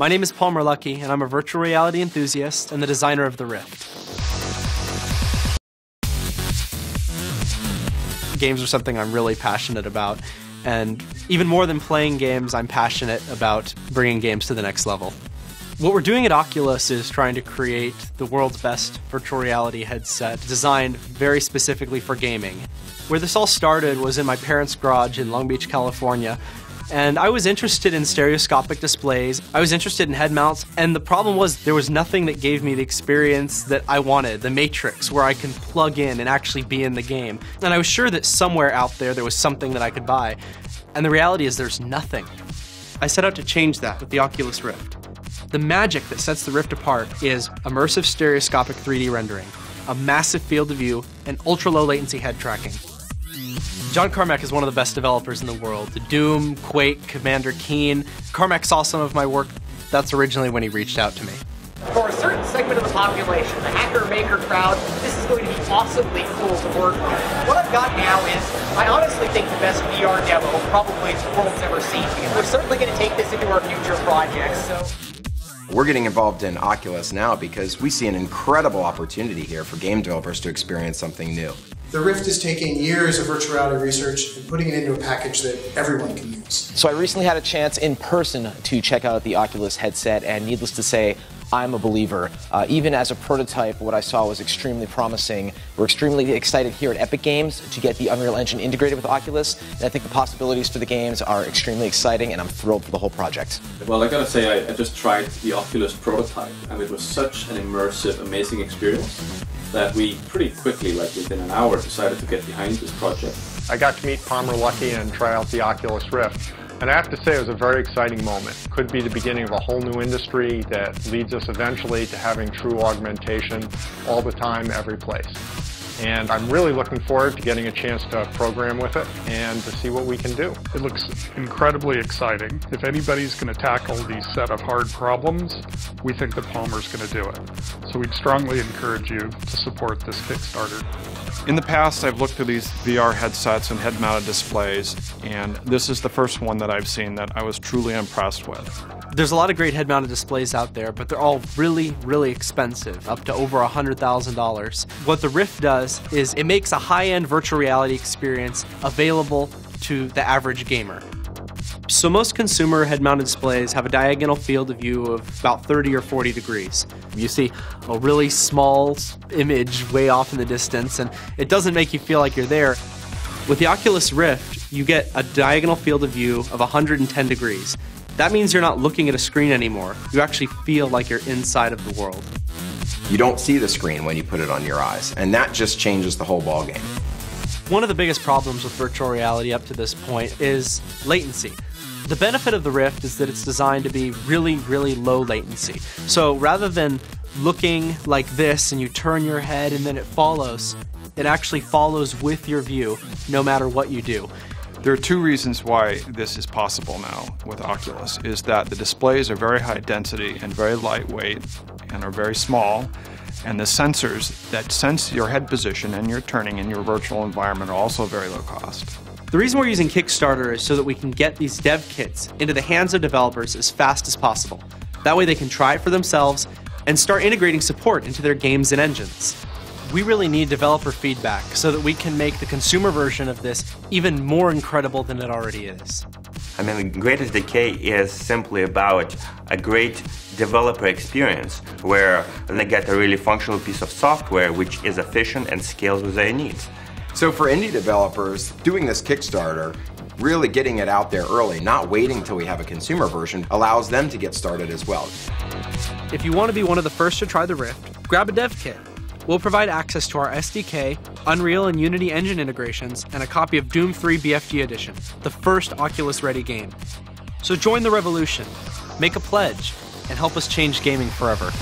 My name is Palmer Luckey, and I'm a virtual reality enthusiast and the designer of the Rift. Games are something I'm really passionate about, and even more than playing games, I'm passionate about bringing games to the next level. What we're doing at Oculus is trying to create the world's best virtual reality headset designed very specifically for gaming. Where this all started was in my parents' garage in Long Beach, California, and I was interested in stereoscopic displays, I was interested in head mounts, and the problem was there was nothing that gave me the experience that I wanted, the Matrix, where I can plug in and actually be in the game. And I was sure that somewhere out there was something that I could buy, and the reality is there's nothing. I set out to change that with the Oculus Rift. The magic that sets the Rift apart is immersive stereoscopic 3D rendering, a massive field of view, and ultra-low latency head tracking. John Carmack is one of the best developers in the world. The Doom, Quake, Commander Keen. Carmack saw some of my work. That's originally when he reached out to me. For a certain segment of the population, the hacker-maker crowd, this is going to be awesomely cool to work with. What I've got now is, I honestly think the best VR demo probably the world's ever seen. And we're certainly going to take this into our future projects, so... We're getting involved in Oculus now because we see an incredible opportunity here for game developers to experience something new. The Rift is taking years of virtual reality research and putting it into a package that everyone can use. So I recently had a chance in person to check out the Oculus headset, and needless to say, I'm a believer. Even as a prototype, what I saw was extremely promising. We're extremely excited here at Epic Games to get the Unreal Engine integrated with Oculus, and I think the possibilities for the games are extremely exciting, and I'm thrilled for the whole project. Well, I gotta say, I just tried the Oculus prototype, and it was such an immersive, amazing experience that we pretty quickly, like within an hour, decided to get behind this project. I got to meet Palmer Luckey and try out the Oculus Rift. And I have to say it was a very exciting moment. Could be the beginning of a whole new industry that leads us eventually to having true augmentation all the time, every place. And I'm really looking forward to getting a chance to program with it and to see what we can do. It looks incredibly exciting. If anybody's going to tackle these set of hard problems, we think that Palmer's going to do it. So we'd strongly encourage you to support this Kickstarter. In the past, I've looked at these VR headsets and head-mounted displays, and this is the first one that I've seen that I was truly impressed with. There's a lot of great head-mounted displays out there, but they're all really, really expensive, up to over $100,000. What the Rift does is it makes a high-end virtual reality experience available to the average gamer. So most consumer head-mounted displays have a diagonal field of view of about 30 or 40 degrees. You see a really small image way off in the distance, and it doesn't make you feel like you're there. With the Oculus Rift, you get a diagonal field of view of 110 degrees. That means you're not looking at a screen anymore. You actually feel like you're inside of the world. You don't see the screen when you put it on your eyes, and that just changes the whole ballgame. One of the biggest problems with virtual reality up to this point is latency. The benefit of the Rift is that it's designed to be really, really low latency. So rather than looking like this and you turn your head and then it follows, it actually follows with your view no matter what you do. There are two reasons why this is possible now with Oculus, is that the displays are very high density and very lightweight and are very small, and the sensors that sense your head position and your turning in your virtual environment are also very low cost. The reason we're using Kickstarter is so that we can get these dev kits into the hands of developers as fast as possible. That way they can try it for themselves and start integrating support into their games and engines. We really need developer feedback so that we can make the consumer version of this even more incredible than it already is. I mean, Great SDK is simply about a great developer experience where they get a really functional piece of software which is efficient and scales with their needs. So for indie developers, doing this Kickstarter, really getting it out there early, not waiting till we have a consumer version, allows them to get started as well. If you want to be one of the first to try the Rift, grab a dev kit. We'll provide access to our SDK, Unreal and Unity engine integrations, and a copy of Doom 3 BFG Edition, the first Oculus-ready game. So join the revolution, make a pledge, and help us change gaming forever.